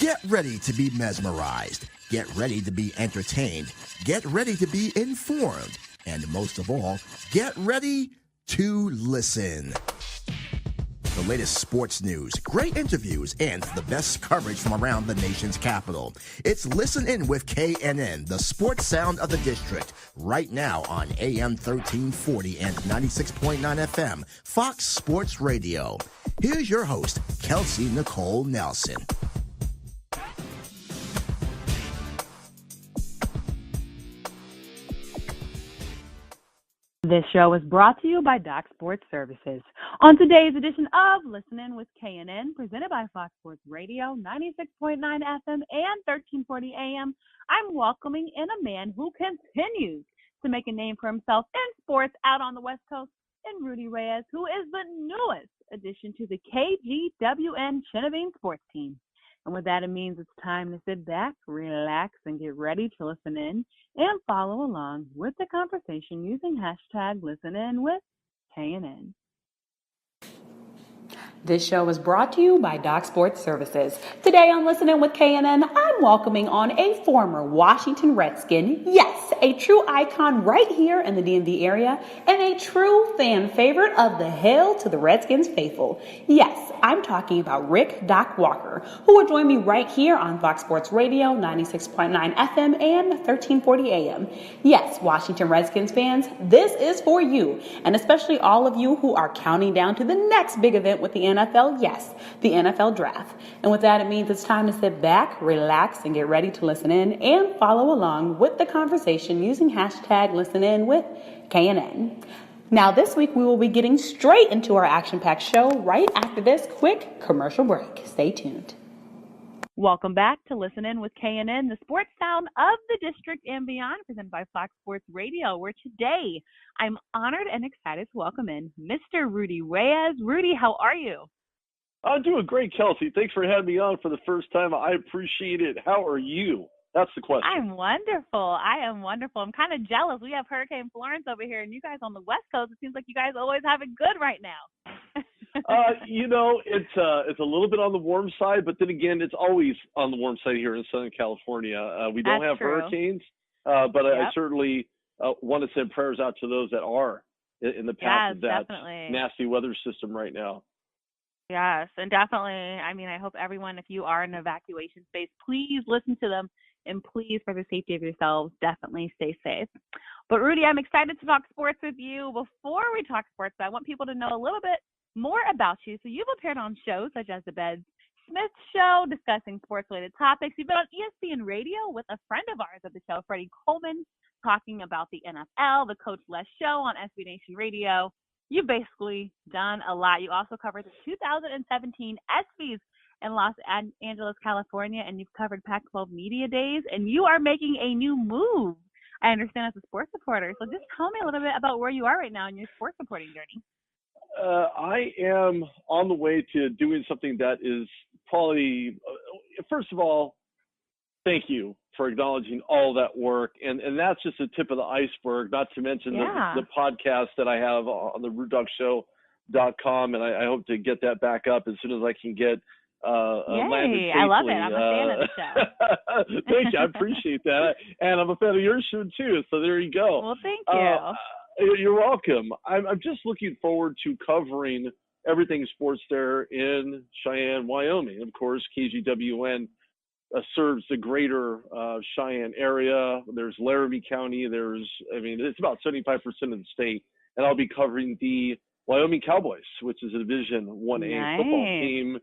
Get ready to be mesmerized. Get ready to be entertained. Get ready to be informed. And most of all, get ready to listen. The latest sports news, great interviews, and the best coverage from around the nation's capital. It's Listen In with KNN, the sports sound of the district, right now on AM 1340 and 96.9 FM, Fox Sports Radio. Here's your host, Kelsey Nicole Nelson. This show is brought to you by Doc Sports Services. On today's edition of Listen In with KNN, presented by Fox Sports Radio, 96.9 FM and 1340 AM, I'm welcoming in a man who continues to make a name for himself in sports out on the West Coast, and Rudy Reyes, who is the newest addition to the KGWN Chenevine sports team. And with that, it means it's time to sit back, relax, and get ready to listen in and follow along with the conversation using hashtag ListenIn with KNN. This show is brought to you by Doc Sports Services. Today on Listen In with KNN, I'm welcoming on a former Washington Redskin, yes, a true icon right here in the DMV area, and a true fan favorite of the Hail to the Redskins faithful. Yes, I'm talking about Rick Doc Walker, who will join me right here on Fox Sports Radio, 96.9 FM and 1340 AM. Yes, Washington Redskins fans, this is for you, and especially all of you who are counting down to the next big event with the NFL, yes, the NFL Draft. And with that, it means it's time to sit back, relax, and get ready to listen in and follow along with the conversation using hashtag ListenIn with KNN. Now, this week, we will be getting straight into our action-packed show right after this quick commercial break. Stay tuned. Welcome back to Listen In with KNN, the sports sound of the district and beyond, presented by Fox Sports Radio, where today I'm honored and excited to welcome in Mr. Rudy Reyes. Rudy, how are you? I'm doing great, Kelsey. Thanks for having me on for the first time. I appreciate it. How are you? That's the question. I'm wonderful. I'm kind of jealous. We have Hurricane Florence over here, and you guys on the West Coast, it seems like you guys always have it good right now. It's a little bit on the warm side, but then again, it's always on the warm side here in Southern California. We don't have hurricanes, but I certainly want to send prayers out to those that are in the path of that nasty weather system right now. Yes, and definitely, I hope everyone, if you are in an evacuation space, please listen to them, and please, for the safety of yourselves, definitely stay safe. But Rudy, I'm excited to talk sports with you. Before we talk sports, I want people to know a little bit more about you. So you've appeared on shows such as The Ben Smith Show, discussing sports-related topics. You've been on ESPN Radio with a friend of ours at the show, Freddie Coleman, talking about the NFL, the Coach Les Show on SB Nation Radio. You've basically done a lot. You also covered the 2017 ESPYs in Los Angeles, California, and you've covered Pac-12 Media Days, and you are making a new move, I understand, as a sports reporter. So just tell me a little bit about where you are right now in your sports reporting journey. I am on the way to doing something that is probably, first of all, thank you for acknowledging all that work. And that's just the tip of the iceberg, not to mention the podcast that I have on the RudDogShow.com. And I hope to get that back up as soon as I can get landed safely. I love it. I'm a fan of the show. Thank you. I appreciate that. And I'm a fan of your show, too. So there you go. Well, thank you. You're welcome. I'm just looking forward to covering everything sports there in Cheyenne, Wyoming. Of course, KGWN serves the greater Cheyenne area. There's Laramie County. It's about 75% of the state. And I'll be covering the Wyoming Cowboys, which is a Division 1A football team,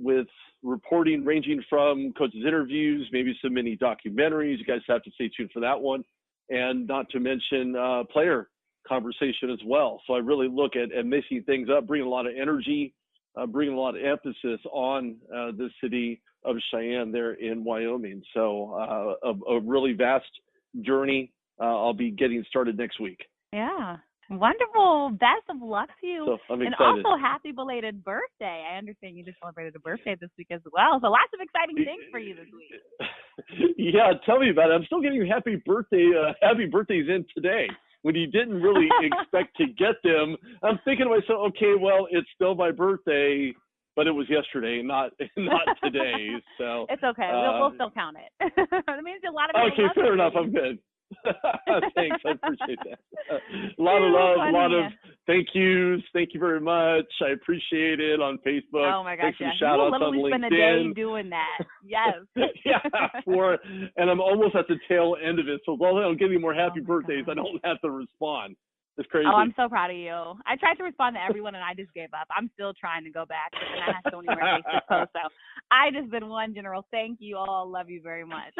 with reporting ranging from coaches' interviews, maybe some mini documentaries. You guys have to stay tuned for that one. And not to mention player conversation as well. So I really look at mixing things up, bringing a lot of energy, bringing a lot of emphasis on the city of Cheyenne there in Wyoming. So a really vast journey. I'll be getting started next week. Yeah. Wonderful. Best of luck to you. So I'm excited. And also happy belated birthday. I understand you just celebrated a birthday this week as well. So lots of exciting things for you this week. Yeah, tell me about it. I'm still getting happy birthdays in today. When you didn't really expect to get them, I'm thinking to myself, okay, well, it's still my birthday. but it was yesterday, not today. So it's okay. We'll still count it. That means a lot of people. Okay, fair enough. I'm good. Thanks, I appreciate that. A lot of love, a lot of thank yous. Thank you very much. I appreciate it on Facebook. Oh my gosh, thanks for the shout outs on LinkedIn. Spend a day doing that. Yes. And I'm almost at the tail end of it. So while I don't get any more happy birthdays, I don't have to respond. It's crazy. Oh, I'm so proud of you. I tried to respond to everyone and I just gave up. I'm still trying to go back, but then I have so many more Facebook posts. So I just been one general thank you all. Love you very much.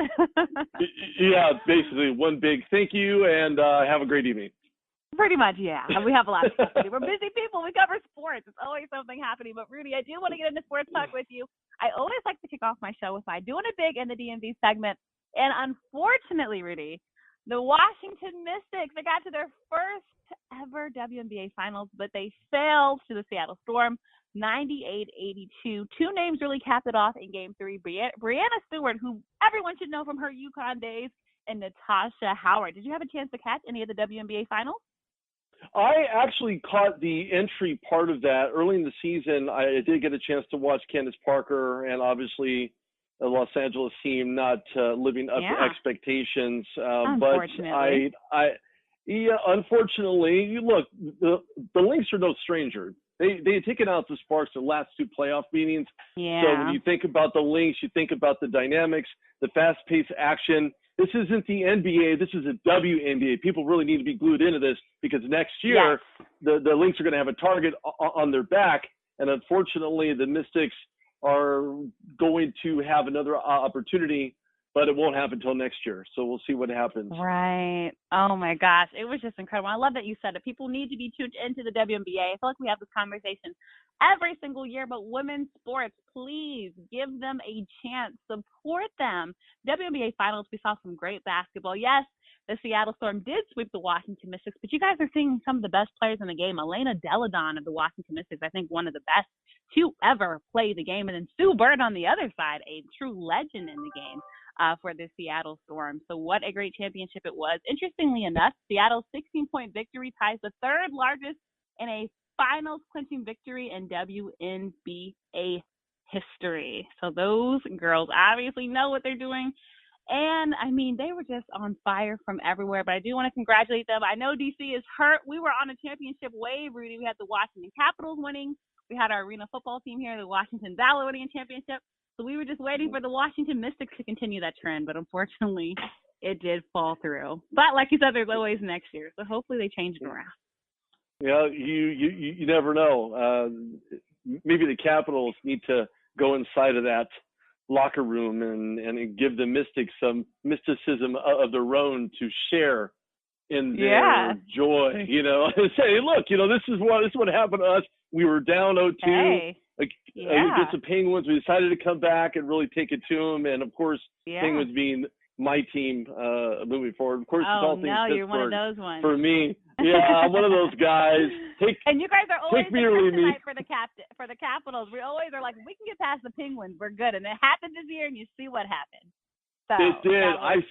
Yeah, basically one big thank you and have a great evening. Pretty much, yeah. We have a lot of stuff to do. We're busy people. We cover sports. It's always something happening. But Rudy, I do want to get into sports talk with you. I always like to kick off my show with my doing it big in the DMV segment. And unfortunately, Rudy, the Washington Mystics, they got to their first ever WNBA finals, but they failed to the Seattle Storm 98-82. Two names really capped it off in game 3. Brianna Stewart, who everyone should know from her UConn days, and Natasha Howard. Did you have a chance to catch any of the WNBA finals? I actually caught the entry part of that early in the season. I did get a chance to watch Candace Parker and obviously the Los Angeles team not living up to expectations. Unfortunately. But unfortunately, look, the Lynx are no stranger. They had taken out the Sparks in the last 2 playoff meetings. Yeah. So when you think about the Lynx, you think about the dynamics, the fast-paced action. This isn't the NBA. This is a WNBA. People really need to be glued into this because next year the Lynx are going to have a target on their back. And unfortunately, the Mystics are going to have another opportunity, but it won't happen until next year. So we'll see what happens. Right. Oh, my gosh. It was just incredible. I love that you said it. People need to be tuned into the WNBA. I feel like we have this conversation every single year, but women's sports, please give them a chance. Support them. WNBA finals, we saw some great basketball. Yes, the Seattle Storm did sweep the Washington Mystics, but you guys are seeing some of the best players in the game. Elena Deladon of the Washington Mystics, I think one of the best to ever play the game. And then Sue Bird on the other side, a true legend in the game. For the Seattle Storm. So what a great championship it was. Interestingly enough, Seattle's 16-point victory ties the 3rd largest in a finals clinching victory in WNBA history. So those girls obviously know what they're doing. And, I mean, they were just on fire from everywhere. But I do want to congratulate them. I know D.C. is hurt. We were on a championship wave, Rudy. We had the Washington Capitals winning. We had our arena football team here, the Washington Valor winning a championship. So we were just waiting for the Washington Mystics to continue that trend, but unfortunately, it did fall through. But like you said, there's always next year, so hopefully they change it around. Yeah, you never know. Maybe the Capitals need to go inside of that locker room and give the Mystics some mysticism of their own to share in their joy. You know, say, look, you know, this is what happened to us. We were down 0-2. Hey. Against the Penguins, we decided to come back and really take it to them. And, of course, Penguins being my team moving forward. Of course, it's all things Pittsburgh. You're one of those ones. For me. Yeah, I'm one of those guys. And you guys are always take me or leave me. for the Capitals. We always are like, we can get past the Penguins. We're good. And it happened this year, and you see what happened. So it did.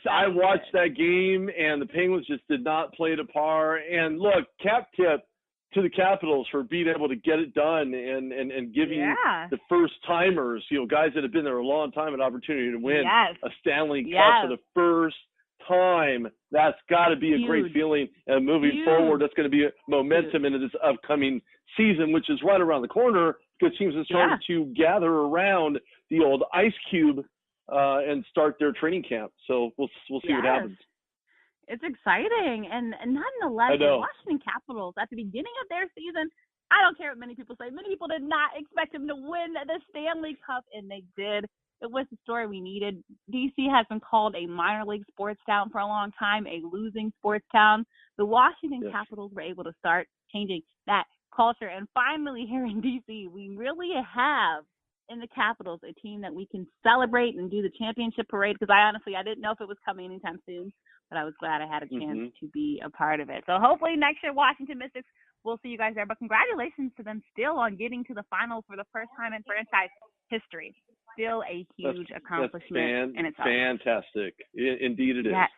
I watched that game, and the Penguins just did not play to par. And, look, cap tip to the Capitals for being able to get it done and giving the first timers, you know, guys that have been there a long time, an opportunity to win a Stanley Cup for the first time. That's got to be a great feeling. And moving forward, that's going to be momentum into this upcoming season, which is right around the corner because teams have started to gather around the old ice cube and start their training camp. So we'll see what happens. It's exciting. And nonetheless, the Washington Capitals, at the beginning of their season, I don't care what many people say. Many people did not expect them to win the Stanley Cup, and they did. It was the story we needed. D.C. has been called a minor league sports town for a long time, a losing sports town. The Washington Capitals were able to start changing that culture. And finally, here in D.C., we really have in the Capitals a team that we can celebrate and do the championship parade because I didn't know if it was coming anytime soon. But I was glad I had a chance to be a part of it. So hopefully next year, Washington Mystics, we'll see you guys there. But congratulations to them still on getting to the finals for the first time in franchise history. Still a huge accomplishment in itself. Fantastic. Indeed it is. Yes.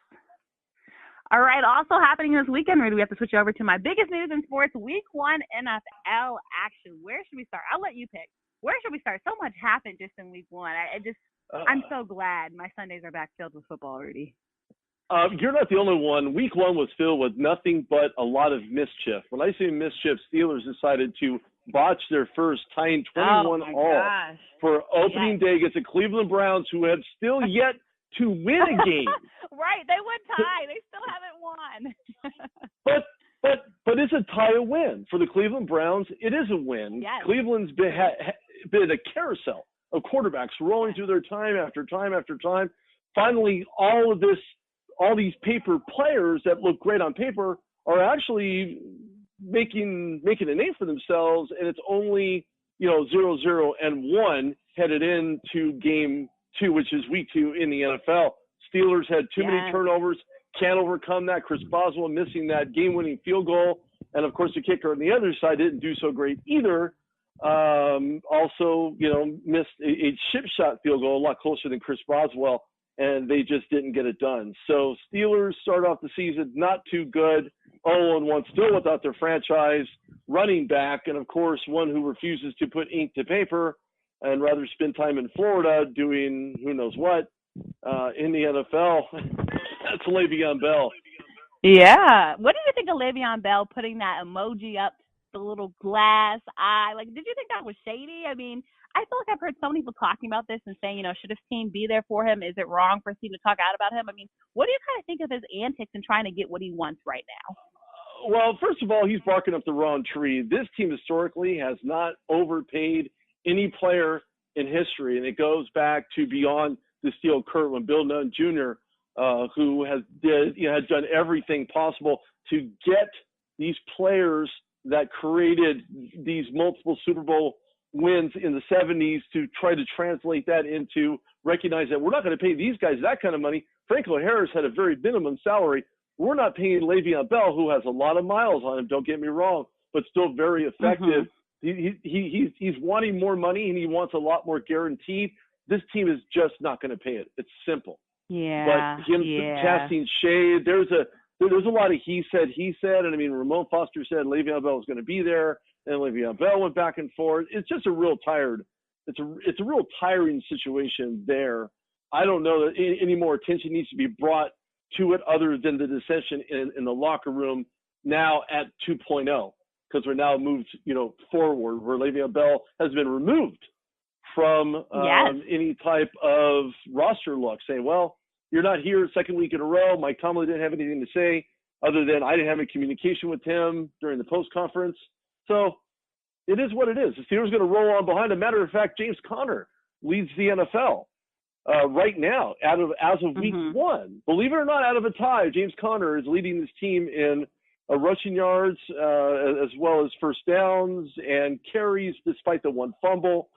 All right. Also happening this weekend, Rudy, we have to switch over to my biggest news in sports, Week 1 NFL action. Where should we start? I'll let you pick. where should we start? So much happened just in week one. I'm so glad my Sundays are back filled with football, Rudy. You're not the only one. Week one was filled with nothing but a lot of mischief. When I say mischief, Steelers decided to botch their first, tying 21 all for opening day against the Cleveland Browns, who have still yet to win a game. Right, they would tie. They still haven't won. But it's a tie a win for the Cleveland Browns. It is a win. Yes. Cleveland's been a carousel of quarterbacks rolling through their time after time after time. Finally, all these paper players that look great on paper are actually making a name for themselves, and it's only 0-0-1 headed into game 2, which is week 2 in the NFL. Steelers had too many turnovers, can't overcome that. Chris Boswell missing that game-winning field goal, and of course the kicker on the other side didn't do so great either. Also, missed a chip shot field goal, a lot closer than Chris Boswell, and they just didn't get it done. So Steelers start off the season not too good, 0-1, still without their franchise running back, and of course one who refuses to put ink to paper and rather spend time in Florida doing who knows what in the NFL. That's Le'Veon Bell. Yeah. What did you think of Le'Veon Bell putting that emoji up, the little glass eye? Like, did you think that was shady? I mean, I feel like I've heard so many people talking about this and saying, should his team be there for him? Is it wrong for his team to talk out about him? I mean, what do you kind of think of his antics and trying to get what he wants right now? Well, first of all, he's barking up the wrong tree. This team historically has not overpaid any player in history, and it goes back to beyond the steel curtain when Bill Nunn Jr., who has done everything possible to get these players that created these multiple Super Bowl wins in the 70s to try to translate that into recognize that we're not going to pay these guys that kind of money. Franco Harris had a very minimum salary. We're not paying Le'Veon Bell, who has a lot of miles on him, don't get me wrong, but still very effective. He's wanting more money, and he wants a lot more guaranteed. This team is just not going to pay it. It's simple. Yeah. But him casting shade, there's a lot of he said, and I mean, Ramon Foster said Le'Veon Bell was going to be there, and Le'Veon Bell went back and forth. It's just a real tiring situation there. I don't know that any more attention needs to be brought to it other than the dissension in the locker room now at 2.0, because we're now moved, forward, where Le'Veon Bell has been removed from any type of roster look, saying, well, you're not here second week in a row. Mike Tomlin didn't have anything to say other than I didn't have any communication with him during the post conference. So it is what it is. The Steelers are going to roll on behind. As a matter of fact, James Conner leads the NFL right now as of week 1. Believe it or not, out of a tie, James Conner is leading this team in rushing yards as well as first downs and carries despite the one fumble.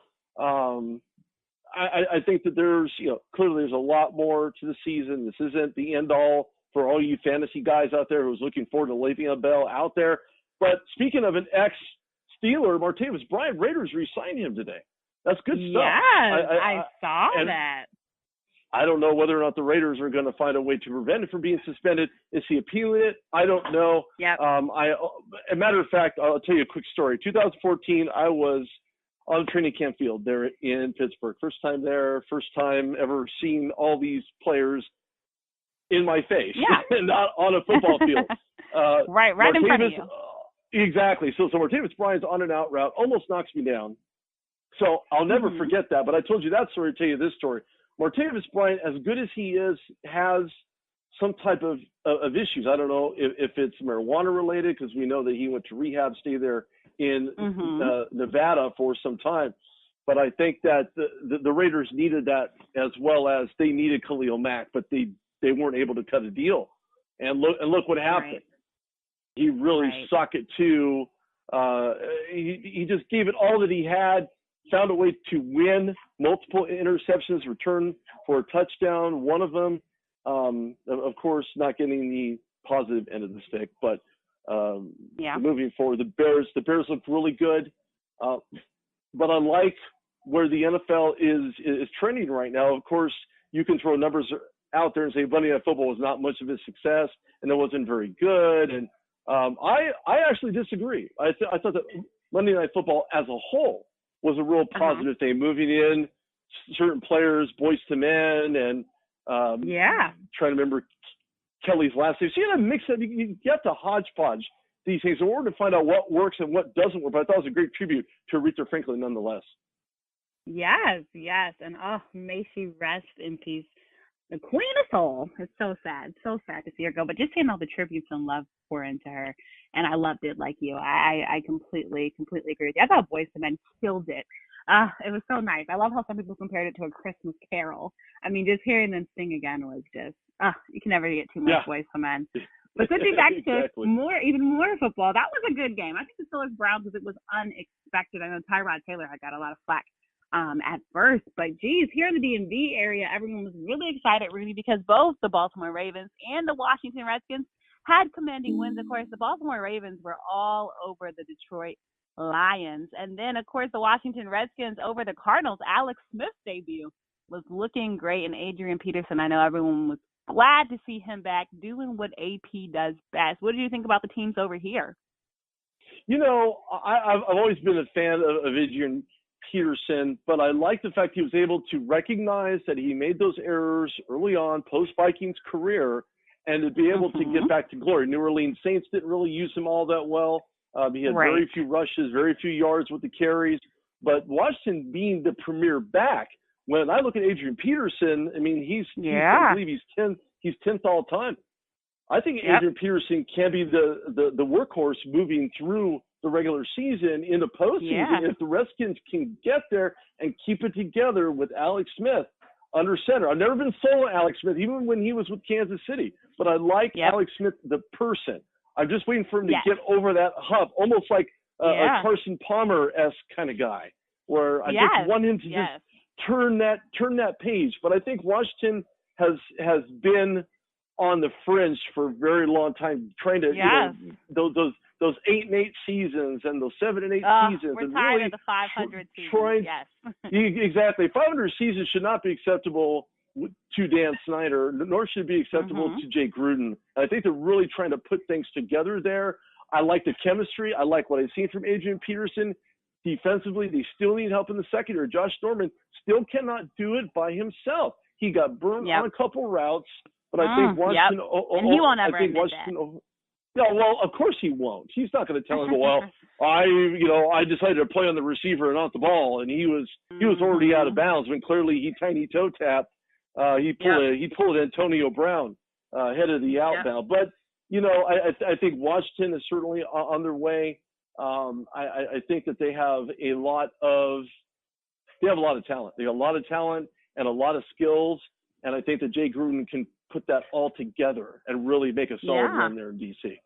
I think that there's, clearly there's a lot more to the season. This isn't the end all for all you fantasy guys out there who's looking forward to Le'Veon Bell out there. But speaking of an ex-Steeler, Martavis Bryant, Raiders re-signed him today. That's good stuff. Yeah, I saw that. I don't know whether or not the Raiders are going to find a way to prevent it from being suspended. Is he appealing it? I don't know. Yep. As a matter of fact, I'll tell you a quick story. 2014, I was on the training camp field there in Pittsburgh. First time there, first time ever seeing all these players in my face, not on a football field. Right in front of you. Exactly. So Martavis Bryant's on an out route, almost knocks me down. So I'll never forget that. But I told you that story to tell you this story. Martavis Bryant, as good as he is, has some type of issues. I don't know if it's marijuana related, because we know that he went to rehab, stay there in Nevada for some time. But I think that the Raiders needed that, as well as they needed Khalil Mack, but they weren't able to cut a deal. And look what happened. Right. He really sucked it too. He just gave it all that he had, found a way to win, multiple interceptions, return for a touchdown, one of them, of course, not getting the positive end of the stick, but moving forward, the Bears look really good. But unlike where the NFL is trending right now, of course, you can throw numbers out there and say Monday Night Football was not much of a success and it wasn't very good. And I actually disagree. I thought that Monday Night Football as a whole was a real positive thing. Moving in certain players, boys to men, and trying to remember Kelly's last name. So you got to mix it. You have to hodgepodge these things in order to find out what works and what doesn't work. But I thought it was a great tribute to Aretha Franklin nonetheless. Yes. And may she rest in peace. The Queen of Soul. It's so sad to see her go. But just seeing all the tributes and love pour into her, and I loved it like you. I completely agree with you. I thought Boyz II Men killed it. It was so nice. I love how some people compared it to a Christmas Carol. I mean, just hearing them sing again was just, you can never get too much Boyz II Men. But switching back to even more football, that was a good game. I think the Steelers Browns, because it was unexpected. I know Tyrod Taylor had got a lot of flack at first, but geez, here in the DMV area, everyone was really excited, Rudy, because both the Baltimore Ravens and the Washington Redskins had commanding wins. Of course, the Baltimore Ravens were all over the Detroit Lions, and then of course the Washington Redskins over the Cardinals. Alex Smith's debut was looking great, and Adrian Peterson, I know everyone was glad to see him back doing what AP does best. What do you think about the teams over here? You know, I've always been a fan of Adrian Peterson, but I like the fact he was able to recognize that he made those errors early on post-Vikings career, and to be able to get back to glory. New Orleans Saints didn't really use him all that well. He had very few rushes, very few yards with the carries. But Washington being the premier back, when I look at Adrian Peterson, I mean, I believe he's 10th all time. I think Adrian Peterson can be the workhorse moving through the regular season. In the postseason, if the Redskins can get there and keep it together with Alex Smith under center. I've never been sold on Alex Smith, even when he was with Kansas City. But I like Alex Smith, the person. I'm just waiting for him to get over that hump, almost like a Carson Palmer-esque kind of guy, where I just want him to just turn that page. But I think Washington has been on the fringe for a very long time, trying to those 8-8 seasons and those 7-8 seasons. We're and tired really of the 500 seasons. Exactly. 500 seasons should not be acceptable to Dan Snyder, nor should it be acceptable to Jay Gruden. I think they're really trying to put things together there. I like the chemistry. I like what I've seen from Adrian Peterson. Defensively, they still need help in the secondary. Josh Norman still cannot do it by himself. He got burned on a couple routes, but I think Washington. And he won't ever admit that. No, well, of course he won't. He's not going to tell him, well, I decided to play on the receiver and not the ball, and he was already out of bounds when clearly he tiny toe tapped. He pulled Antonio Brown ahead of the outbound. But I think Washington is certainly on their way. I think that they have a lot of talent. They have a lot of talent and a lot of skills, and I think that Jay Gruden can put that all together and really make a solid run there in DC.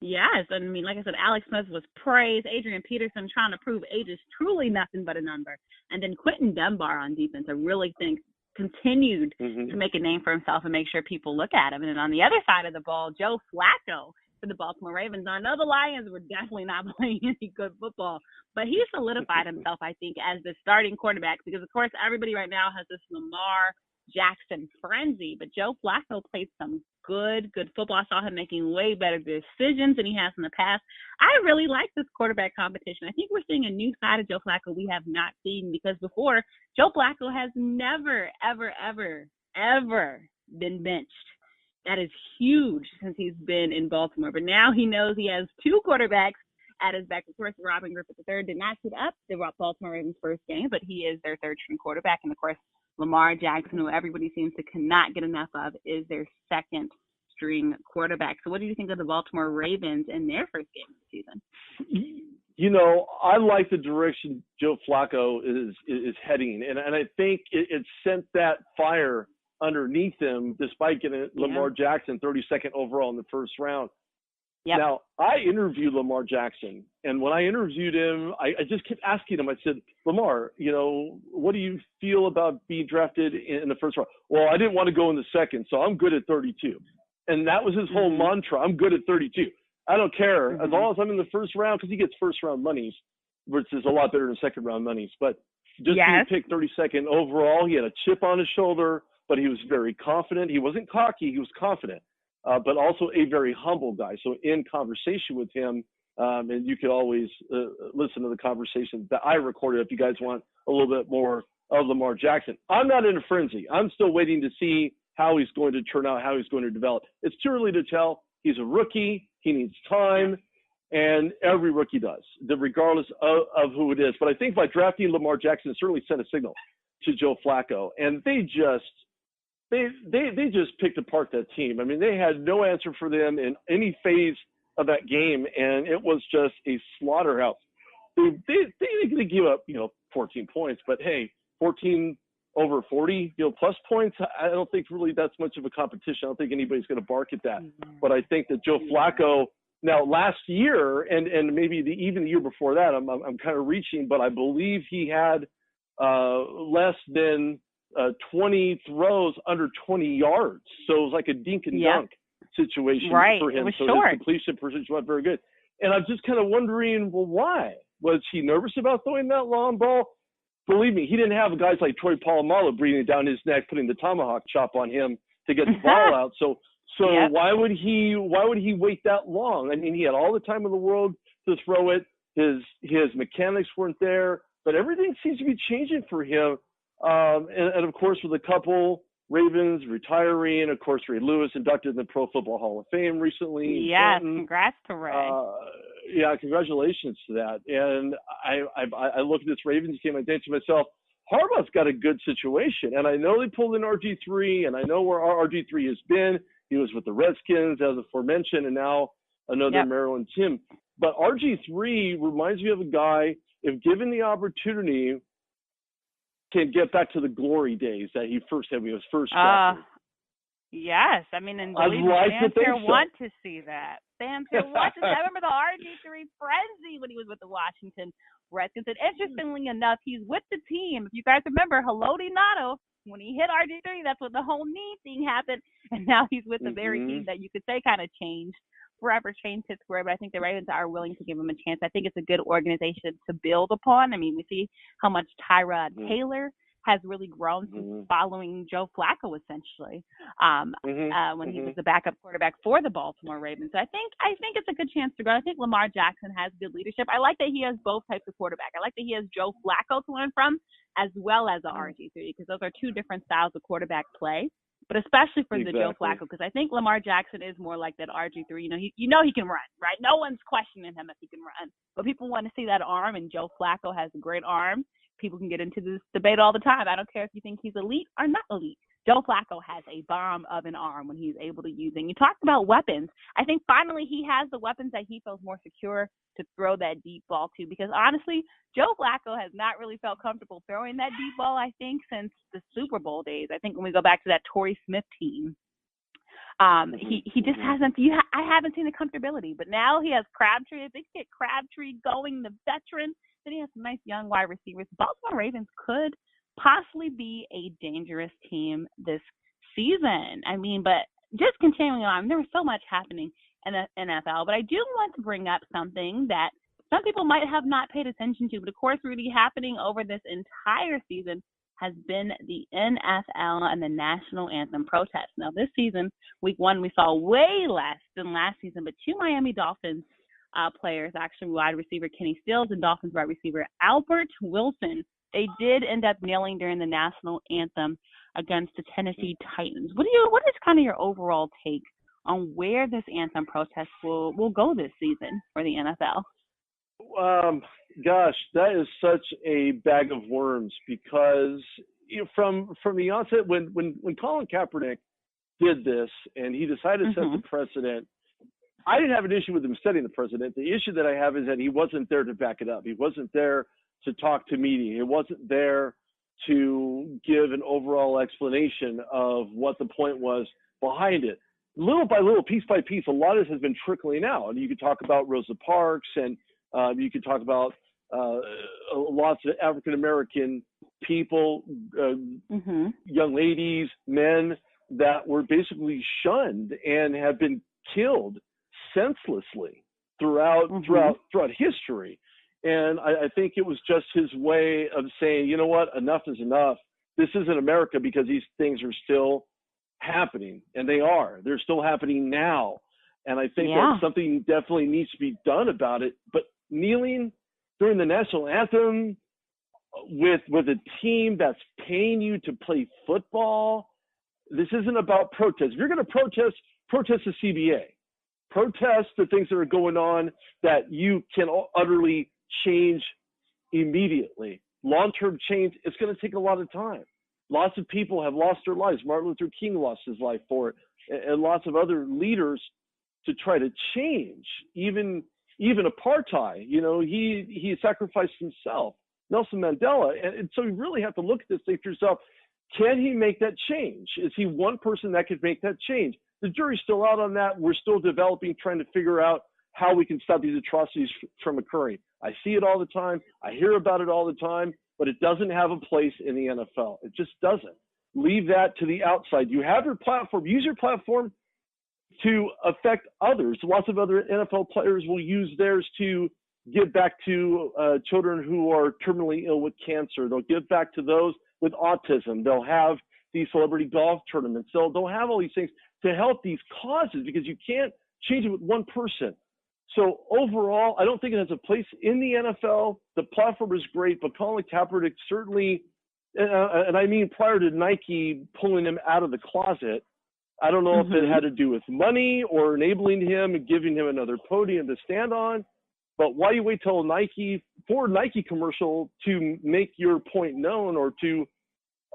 Yes, I mean, like I said, Alex Smith was praised. Adrian Peterson trying to prove age is truly nothing but a number. And then Quentin Dunbar on defense, I really think continued to make a name for himself and make sure people look at him. And then on the other side of the ball, Joe Flacco for the Baltimore Ravens. I know the Lions were definitely not playing any good football, but he solidified himself, I think, as the starting quarterback because, of course, everybody right now has this Lamar Jackson frenzy, but Joe Flacco played some good football. I saw him making way better decisions than he has in the past. I really like this quarterback competition. I think we're seeing a new side of Joe Flacco we have not seen because before, Joe Flacco has never, ever, ever, ever been benched. That is huge since he's been in Baltimore. But now he knows he has two quarterbacks at his back. Of course, Robin Griffith III did not suit up the Baltimore Ravens' first game, but he is their third-string quarterback. And, of course, Lamar Jackson, who everybody seems to cannot get enough of, is their second-string quarterback. So what do you think of the Baltimore Ravens in their first game of the season? I like the direction Joe Flacco is heading, and I think it sent that fire underneath him despite getting Lamar Jackson 32nd overall in the first round. Yep. Now, I interviewed Lamar Jackson, and when I interviewed him, I just kept asking him, I said, Lamar, what do you feel about being drafted in the first round? Well, I didn't want to go in the second, so I'm good at 32. And that was his whole mantra. I'm good at 32. I don't care. As long as I'm in the first round, because he gets first-round monies, which is a lot better than second-round monies. But just being picked 32nd overall, he had a chip on his shoulder, but he was very confident. He wasn't cocky. He was confident. But also a very humble guy. So in conversation with him, And you could always listen to the conversation that I recorded if you guys want a little bit more of Lamar Jackson. I'm not in a frenzy. I'm still waiting to see how he's going to turn out, how he's going to develop. It's too early to tell. He's a rookie. He needs time, and every rookie does, regardless of who it is. But I think by drafting Lamar Jackson, it certainly sent a signal to Joe Flacco, and they just picked apart that team. I mean, they had no answer for them in any phase of that game, and it was just a slaughterhouse. They give up, 14 points, but hey, 14 over 40, plus points. I don't think really that's much of a competition. I don't think anybody's going to bark at that. But I think that Joe Flacco, now last year and maybe even the year before that, I'm kind of reaching, but I believe he had less than 20 throws under 20 yards. So it was like a dink and dunk situation for him. It was so short. His completion percentage wasn't very good. And I'm just kind of wondering, well, why? Was he nervous about throwing that long ball? Believe me, he didn't have guys like Troy Polamalu breathing down his neck, putting the tomahawk chop on him to get the ball out. So why would he wait that long? I mean, he had all the time in the world to throw it. His mechanics weren't there, but everything seems to be changing for him. And of course, with a couple Ravens retiring, of course, Ray Lewis inducted in the Pro Football Hall of Fame recently. Yes, congrats to Ray. Congratulations to that. And I look at this Ravens game, I think to myself, Harbaugh's got a good situation. And I know they pulled in RG3, and I know where our RG3 has been. He was with the Redskins, as aforementioned, and now another Maryland team. But RG3 reminds me of a guy, if given the opportunity, can get back to the glory days that he first had when he was first drafted. Yes, I mean, and I'd like fans to here think so. want to see that. Fans here want to see that. I remember the RG3 frenzy when he was with the Washington Redskins. And interestingly enough, he's with the team. If you guys remember, Haloti Ngata, when he hit RG3, that's when the whole knee thing happened. And now he's with the very team that you could say kind of forever changed his career. But I think the Ravens are willing to give him a chance. I think it's a good organization to build upon. I mean, we see how much Tyrod Taylor has really grown since following Joe Flacco, essentially, when he was the backup quarterback for the Baltimore Ravens. So I think it's a good chance to grow. I think Lamar Jackson has good leadership. I like that he has both types of quarterback. I like that he has Joe Flacco to learn from as well as the RG3, because those are two different styles of quarterback play. But especially for the Joe Flacco, because I think Lamar Jackson is more like that RG3. He can run, right? No one's questioning him if he can run. But people want to see that arm, and Joe Flacco has a great arm. People can get into this debate all the time. I don't care if you think he's elite or not elite. Joe Flacco has a bomb of an arm when he's able to use it. And you talked about weapons. I think finally he has the weapons that he feels more secure to throw that deep ball to. Because honestly, Joe Flacco has not really felt comfortable throwing that deep ball, I think, since the Super Bowl days. I think when we go back to that Torrey Smith team, he just hasn't. I haven't seen the comfortability. But now he has Crabtree. If they get Crabtree going, the veteran, then he has some nice young wide receivers. Baltimore Ravens could possibly be a dangerous team this season. I mean, but just continuing on, there was so much happening in the NFL. But I do want to bring up something that some people might have not paid attention to. But, of course, Rudy, happening over this entire season has been the NFL and the national anthem protest. Now, this season, week one, we saw way less than last season, but two Miami Dolphins players, actually wide receiver Kenny Stills and Dolphins wide receiver Albert Wilson, they did end up kneeling during the national anthem against the Tennessee Titans. What is kind of your overall take on where this anthem protest will go this season for the NFL? Gosh, that is such a bag of worms, because from the onset, when Colin Kaepernick did this and he decided to set the precedent, I didn't have an issue with him setting the precedent. The issue that I have is that he wasn't there to back it up. He wasn't there to talk to media. He wasn't there to give an overall explanation of what the point was behind it. Little by little, piece by piece, a lot of this has been trickling out. And you could talk about Rosa Parks, and you could talk about lots of African-American people, young ladies, men that were basically shunned and have been killed senselessly throughout history. And I think it was just his way of saying, you know what, enough is enough. This isn't America, because these things are still happening, and they're still happening now. And I think that something definitely needs to be done about it. But kneeling during the national anthem with a team that's paying you to play football, this isn't about protest. If you're going to protest the CBA. Protest the things that are going on that you can utterly change immediately. Long-term change, it's going to take a lot of time. Lots of people have lost their lives. Martin Luther King lost his life for it, and lots of other leaders to try to change, even apartheid. You know, he sacrificed himself. Nelson Mandela. And so you really have to look at this thing for yourself. Can he make that change? Is he one person that could make that change? The jury's still out on that. We're still developing, trying to figure out how we can stop these atrocities from occurring. I see it all the time. I hear about it all the time, but it doesn't have a place in the NFL. It just doesn't. Leave that to the outside. You have your platform. Use your platform to affect others. Lots of other NFL players will use theirs to give back to children who are terminally ill with cancer. They'll give back to those with autism. They'll have these celebrity golf tournaments. They'll have all these things to help these causes, because you can't change it with one person. So overall, I don't think it has a place in the NFL. The platform is great, but Colin Kaepernick certainly, and I mean prior to Nike pulling him out of the closet, I don't know if it had to do with money or enabling him and giving him another podium to stand on. But why you wait till Nike commercial to make your point known, or to,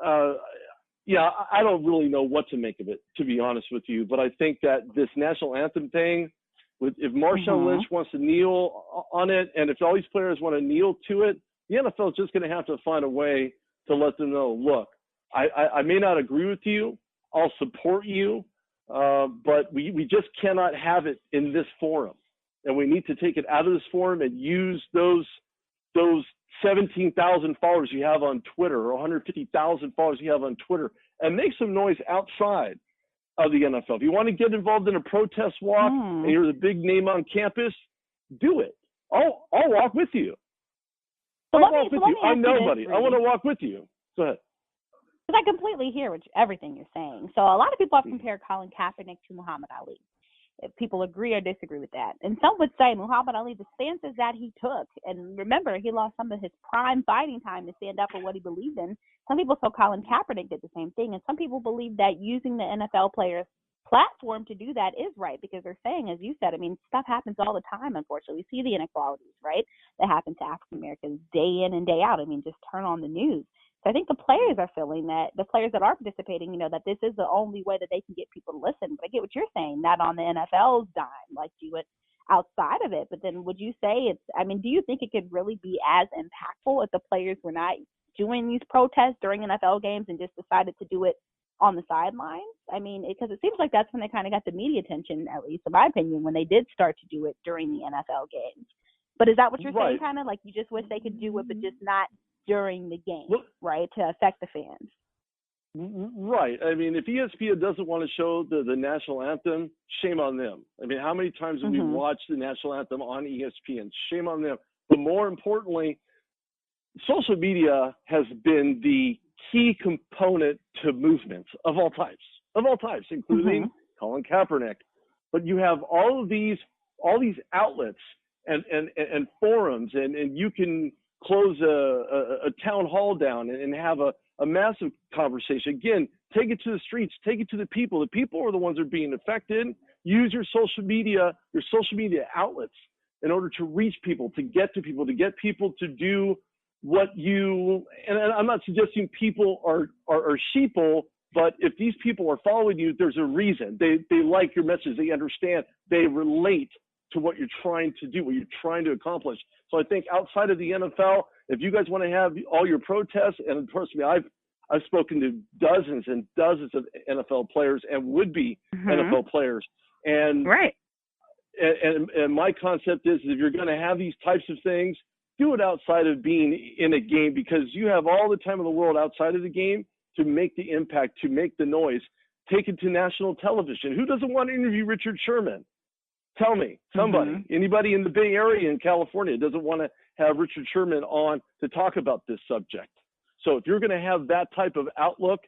I don't really know what to make of it, to be honest with you. But I think that this national anthem thing, if Marshawn Lynch wants to kneel on it, and if all these players want to kneel to it, the NFL is just going to have to find a way to let them know, look, I may not agree with you, I'll support you, but we just cannot have it in this forum. And we need to take it out of this forum and use those 17,000 followers you have on Twitter, or 150,000 followers you have on Twitter, and make some noise outside of the NFL. If you want to get involved in a protest walk and you're the big name on campus, do it. I'll walk with you. I'm nobody. I want to walk with you. Go ahead. Because I completely hear everything you're saying. So a lot of people have compared Colin Kaepernick to Muhammad Ali. If people agree or disagree with that. And some would say Muhammad Ali, the stances that he took, and remember, he lost some of his prime fighting time to stand up for what he believed in. Some people feel Colin Kaepernick did the same thing, and some people believe that using the NFL players' platform to do that is right, because they're saying, as you said, I mean, stuff happens all the time, unfortunately. We see the inequalities, right, that happen to African Americans day in and day out. I mean, just turn on the news. So I think the players are feeling that, the players that are participating, that this is the only way that they can get people to listen. But I get what you're saying, not on the NFL's dime, like do it outside of it. But then would you say do you think it could really be as impactful if the players were not doing these protests during NFL games and just decided to do it on the sidelines? I mean, because it seems like that's when they kind of got the media attention, at least in my opinion, when they did start to do it during the NFL games. But is that what you're saying, kind of like you just wish they could do it, but just not during the game, right, to affect the fans? Right. I mean, if ESPN doesn't want to show the national anthem, shame on them. I mean, how many times have we watched the national anthem on ESPN? Shame on them. But more importantly, social media has been the key component to movements of all types, including Colin Kaepernick. But you have all these outlets and forums, and you can close a town hall down and have a massive conversation. Again, take it to the streets, take it to the people. The people are the ones that are being affected. Use your social media outlets in order to reach people, to get people to do what you, and I'm not suggesting people are sheeple, but if these people are following you, there's a reason. They like your message, they understand, they relate to what you're trying to do, what you're trying to accomplish. So I think outside of the NFL, if you guys want to have all your protests, and trust me, I've spoken to dozens and dozens of NFL players and would-be NFL players, and and my concept is, if you're going to have these types of things, do it outside of being in a game, because you have all the time in the world outside of the game to make the impact, to make the noise. Take it to national television. Who doesn't want to interview Richard Sherman? Tell me, somebody, anybody in the Bay Area in California doesn't want to have Richard Sherman on to talk about this subject. So if you're going to have that type of outlook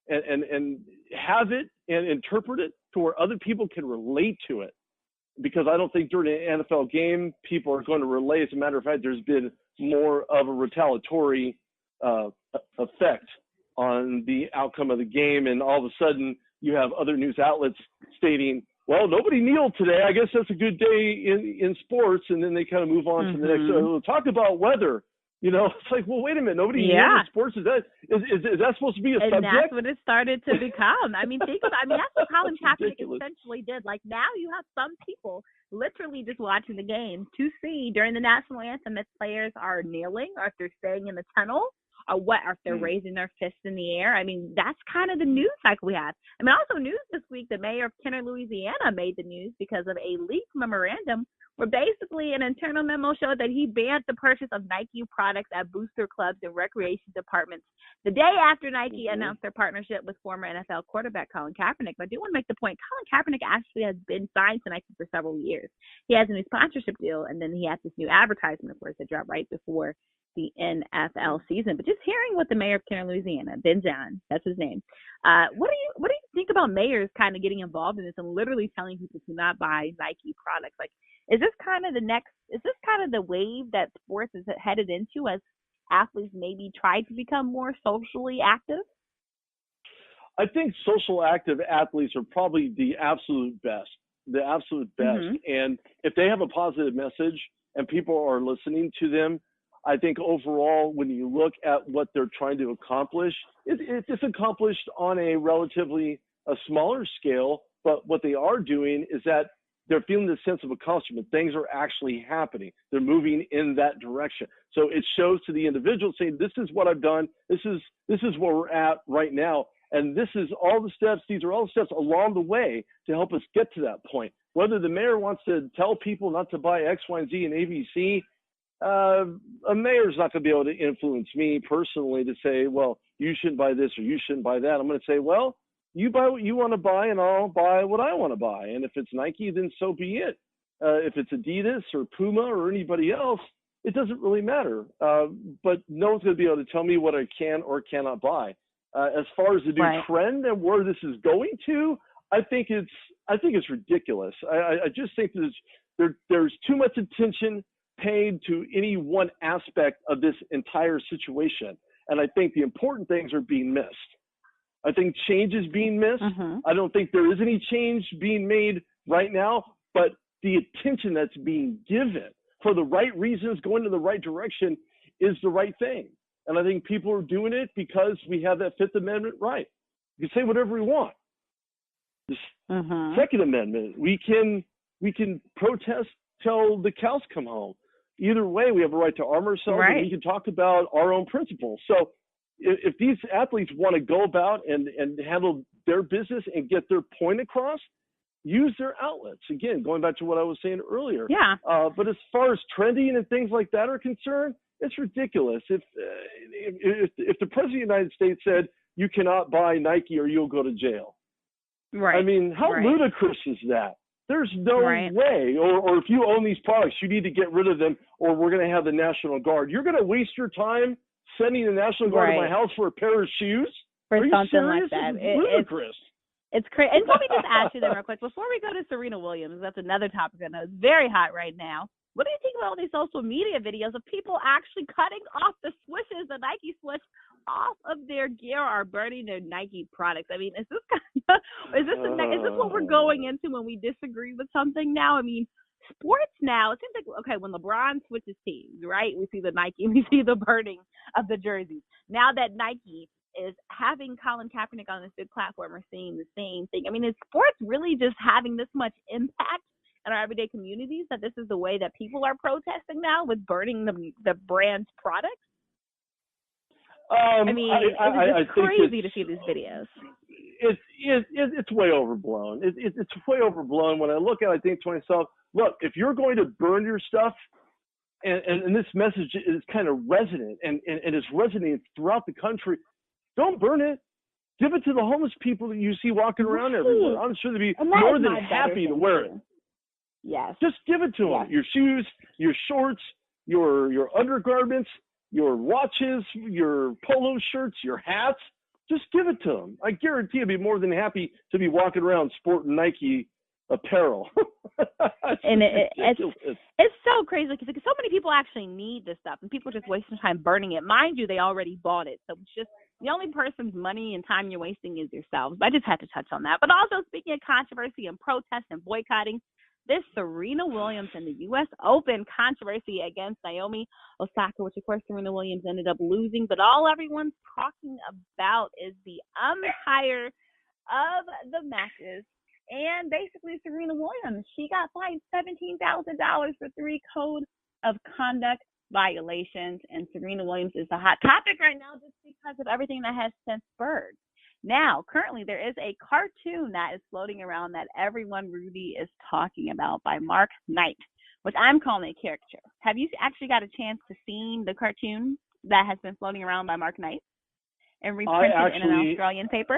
and have it and interpret it to where other people can relate to it, because I don't think during an NFL game people are going to relay. As a matter of fact, there's been more of a retaliatory effect on the outcome of the game, and all of a sudden you have other news outlets stating, well, nobody kneeled today. I guess that's a good day in sports, and then they kind of move on to the next. So talk about weather. You know, it's like, well, wait a minute, nobody kneeled in sports. Is that supposed to be a subject? And that's what it started to become. I mean, think about. I mean, that's what Colin Kaepernick essentially did. Like, now you have some people literally just watching the game to see during the national anthem if players are kneeling or if they're staying in the tunnel or what, or if they're raising their fists in the air. I mean, that's kind of the news cycle we have. I mean, also news this week, the mayor of Kenner, Louisiana made the news because of a leaked memorandum where basically an internal memo showed that he banned the purchase of Nike products at booster clubs and recreation departments the day after Nike announced their partnership with former NFL quarterback Colin Kaepernick. But I do want to make the point, Colin Kaepernick actually has been signed to Nike for several years. He has a new sponsorship deal, and then he has this new advertisement, of course, that dropped right before the NFL season. But just hearing what the mayor of Kenner, Louisiana, Ben John, that's his name, what do you think about mayors kind of getting involved in this and literally telling people to not buy Nike products? Like, is this kind of the wave that sports is headed into as athletes maybe try to become more socially active? I think social active athletes are probably the absolute best. And if they have a positive message and people are listening to them, I think overall, when you look at what they're trying to accomplish, it's accomplished on a relatively smaller scale. But what they are doing is that they're feeling the sense of accomplishment. Things are actually happening. They're moving in that direction. So it shows to the individual saying, this is what I've done. This is where we're at right now. And these are all the steps along the way to help us get to that point. Whether the mayor wants to tell people not to buy X, Y, and Z and ABC, a mayor's not going to be able to influence me personally to say, well, you shouldn't buy this or you shouldn't buy that. I'm going to say, well, you buy what you want to buy and I'll buy what I want to buy. And if it's Nike, then so be it. If it's Adidas or Puma or anybody else, it doesn't really matter. But no one's going to be able to tell me what I can or cannot buy. As far as the new trend and where this is going to, I think it's ridiculous. I just think there's too much attention paid to any one aspect of this entire situation. And I think the important things are being missed. I think change is being missed. I don't think there is any change being made right now, but the attention that's being given for the right reasons, going in the right direction, is the right thing. And I think people are doing it because we have that Fifth Amendment right. You can say whatever we want. The Second Amendment, we can protest till the cows come home. Either way, we have a right to arm ourselves, and we can talk about our own principles. So if these athletes want to go about and handle their business and get their point across, use their outlets. Again, going back to what I was saying earlier. But as far as trending and things like that are concerned, it's ridiculous. If the president of the United States said you cannot buy Nike or you'll go to jail, I mean, how ludicrous is that? There's no way. Or if you own these products, you need to get rid of them, or we're going to have the National Guard. You're going to waste your time sending the National Guard to my house for a pair of shoes? For something serious? like that. It's ludicrous. It's crazy. And let me just ask you that real quick. Before we go to Serena Williams, that's another topic I know is very hot right now. What do you think about all these social media videos of people actually cutting off the swishes, the Nike swish, off of their gear or burning their Nike products? I mean, is this what we're going into when we disagree with something now? I mean, sports now, it seems like, okay, when LeBron switches teams, right, we see the Nike, we see the burning of the jerseys. Now that Nike is having Colin Kaepernick on this big platform, we're seeing the same thing. I mean, is sports really just having this much impact in our everyday communities that this is the way that people are protesting now with burning the brand's products? I mean, it's crazy to see these videos. It's way overblown. It's way overblown. When I look at it, I think to myself, look, if you're going to burn your stuff, and this message is kind of resonant and is resonating throughout the country, don't burn it. Give it to the homeless people that you see walking around everywhere. I'm sure they'd be more than happy to wear it. Yes. Just give it to them. Your shoes, your shorts, your undergarments, your watches, your polo shirts, your hats. Just give it to them. I guarantee you'd be more than happy to be walking around sporting Nike apparel. And it's so crazy because so many people actually need this stuff, and people are just wasting time burning it. Mind you, they already bought it, so it's just the only person's money and time you're wasting is yourselves. But I just had to touch on that. But also, speaking of controversy and protest and boycotting, this Serena Williams in the U.S. Open controversy against Naomi Osaka, which of course Serena Williams ended up losing, but all everyone's talking about is the umpire of the matches. And basically, Serena Williams, she got fined $17,000 for 3 code of conduct violations. And Serena Williams is a hot topic right now just because of everything that has since spurred. Now, currently, there is a cartoon that is floating around that everyone, Rudy, is talking about by Mark Knight, which I'm calling a caricature. Have you actually got a chance to see the cartoon that has been floating around by Mark Knight and reprinted in an Australian paper?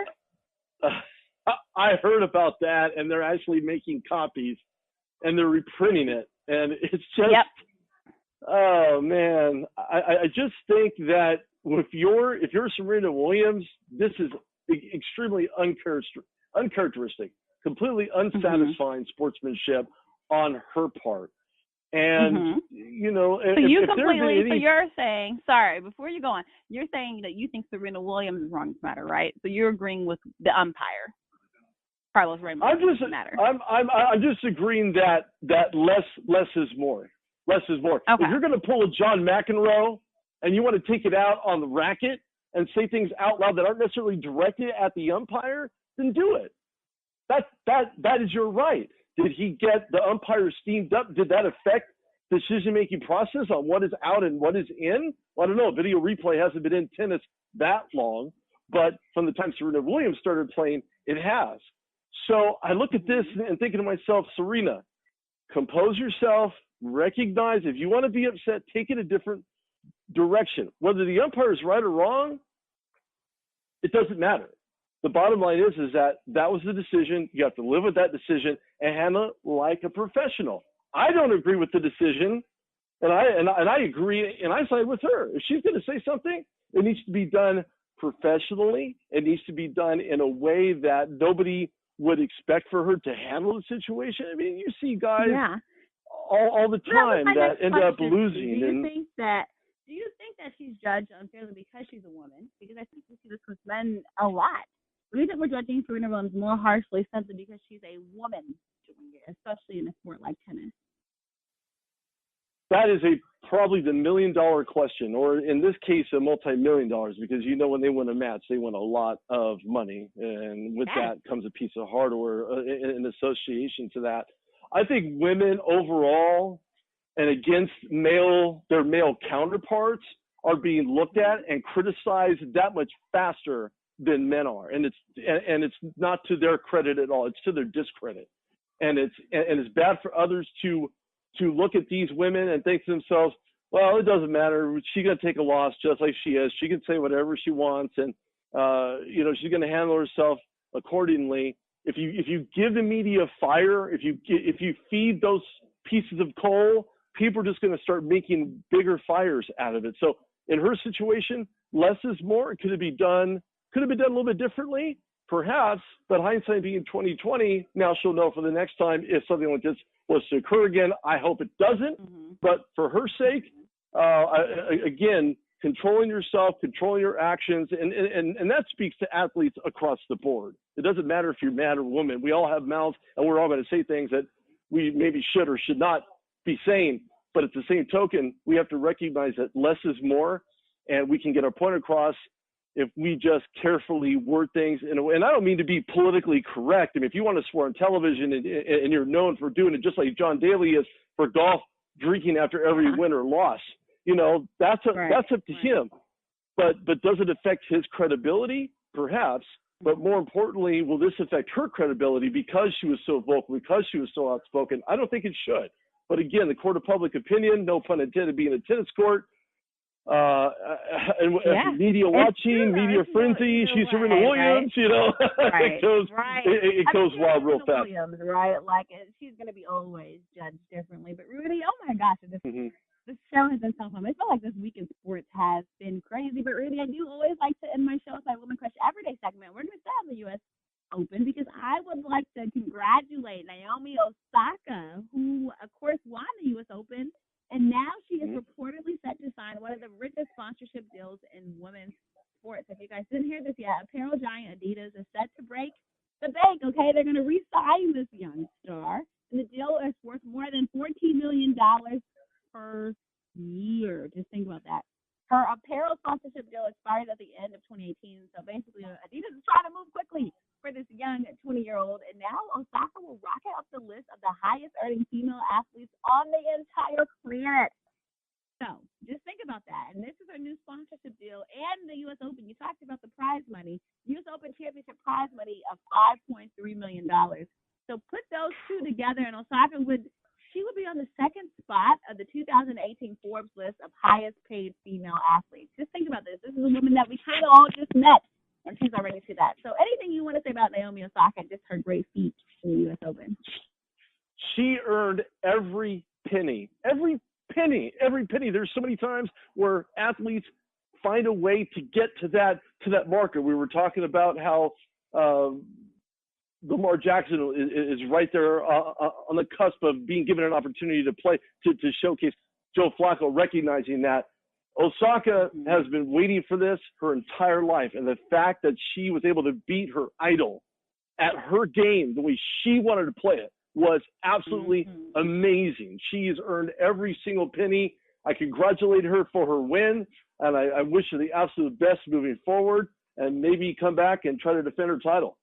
I heard about that, and they're actually making copies, and they're reprinting it, and it's just, oh man, I just think that if you're Serena Williams, this is extremely uncharacteristic, completely unsatisfying sportsmanship on her part. And you know, so you're saying, sorry, before you go on, you're saying that you think Serena Williams is wrong in this matter, right? So you're agreeing with the umpire, Carlos Raymond. I'm just agreeing that less is more. Less is more. Okay. If you're going to pull a John McEnroe and you want to take it out on the racket and say things out loud that aren't necessarily directed at the umpire, then do it. That is your right. Did he get the umpire steamed up? Did that affect the decision-making process on what is out and what is in? Well, I don't know. Video replay hasn't been in tennis that long, but from the time Serena Williams started playing, it has. So I look at this and thinking to myself, Serena, compose yourself, recognize if you want to be upset, take it a different direction. Whether the umpire is right or wrong, it doesn't matter. The bottom line is that was the decision. You have to live with that decision and handle it like a professional. I don't agree with the decision, and I agree, and I side with her. If she's going to say something, it needs to be done professionally. It needs to be done in a way that nobody would expect for her to handle the situation. I mean, you see guys all the time that end up losing. Do you think that she's judged unfairly because she's a woman? Because I think we see this with men a lot. Do you think we're judging Serena Williams more harshly simply because she's a woman doing it, especially in a sport like tennis? That is probably the $1 million question, or in this case, a multi-million dollars, because you know when they win a match, they win a lot of money, and with that comes a piece of hardware in association to that. I think women overall and against their male counterparts are being looked at and criticized that much faster than men are, and it's not to their credit at all. It's to their discredit, and it's bad for others to look at these women and think to themselves, well, it doesn't matter. She's going to take a loss just like she is. She can say whatever she wants, and she's going to handle herself accordingly. If you give the media fire, if you feed those pieces of coal, people are just going to start making bigger fires out of it. So in her situation, less is more. Could it be done? Could it be done a little bit differently? Perhaps, but hindsight being 2020, now she'll know for the next time if something like this was to occur again. I hope it doesn't, but for her sake, again, controlling yourself, controlling your actions, and that speaks to athletes across the board. It doesn't matter if you're man or woman. We all have mouths, and we're all going to say things that we maybe should or should not be saying, but at the same token, we have to recognize that less is more, and we can get our point across if we just carefully word things in a way. And I don't mean to be politically correct. I mean, if you want to swear on television and you're known for doing it just like John Daly is for golf, drinking after every win or loss, that's up to him. But does it affect his credibility? Perhaps. But more importantly, will this affect her credibility because she was so vocal, because she was so outspoken? I don't think it should. But again, the court of public opinion, no pun intended, being a tennis court, media watching, media frenzy, she's Serena Williams, it goes wild real fast. Williams, right? Like, she's going to be always judged differently. But Rudy, oh my gosh, this show has been so fun. I feel like this week in sports has been crazy. But Rudy, I do always like to end my show with my Woman Crush Everyday segment. We're going to start in the U.S. Open because I would like to congratulate Naomi Osaka, who, of course, won the U.S. Open, and now she is reportedly set to sign one of the richest sponsorship deals in women's sports. If you guys didn't hear this yet, apparel giant Adidas is set to break the bank, okay? They're going to re-sign this young star, and the deal is worth more than $14 million per year. Just think about that. Her apparel sponsorship deal expired at the end of 2018, so basically Adidas is trying to move quickly for this young 20-year-old, and now Osaka will rocket up the list of the highest-earning female athletes on the entire planet. So just think about that. And this is her new sponsorship deal and the U.S. Open. You talked about the prize money. U.S. Open Championship prize money of $5.3 million. So put those two together, and Osaka would be on the second spot of the 2018 Forbes list of highest paid female athletes. Just think about this. This is a woman that we kind of all just met, and she's already to that. So anything you want to say about Naomi Osaka, just her great feat in the U.S. Open? She earned every penny. There's so many times where athletes find a way to get to that marker. We were talking about how Lamar Jackson is right there on the cusp of being given an opportunity to play, to showcase. Joe Flacco recognizing that. Osaka has been waiting for this her entire life, and the fact that she was able to beat her idol at her game the way she wanted to play it was absolutely amazing. She has earned every single penny. I congratulate her for her win, and I wish her the absolute best moving forward, and maybe come back and try to defend her title.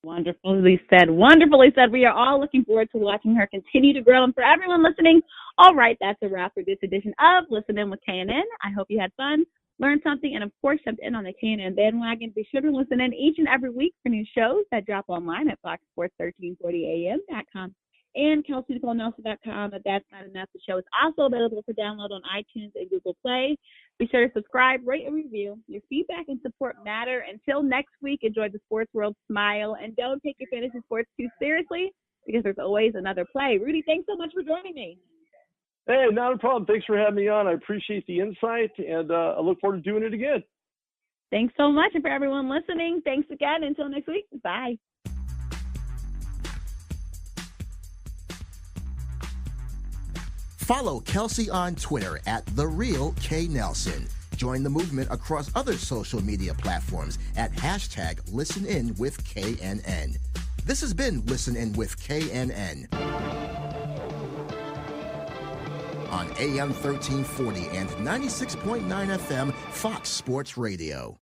Wonderfully said. Wonderfully said. We are all looking forward to watching her continue to grow. And for everyone listening, all right, that's a wrap for this edition of Listen In with KNN. I hope you had fun, learned something, and, of course, jumped in on the KNN bandwagon. Be sure to listen in each and every week for new shows that drop online at foxsports1340am.com and KelseyNicoleNelson.com. But that's not enough. The show is also available for download on iTunes and Google Play. Be sure to subscribe, rate, and review. Your feedback and support matter. Until next week, enjoy the sports world, smile, and don't take your fantasy sports too seriously because there's always another play. Rudy, thanks so much for joining me. Hey, not a problem. Thanks for having me on. I appreciate the insight, and I look forward to doing it again. Thanks so much. And for everyone listening, thanks again. Until next week, bye. Follow Kelsey on Twitter at @TheRealKNelson. Join the movement across other social media platforms at #ListenInWithKNN. This has been Listen In with KNN on AM 1340 and 96.9 FM Fox Sports Radio.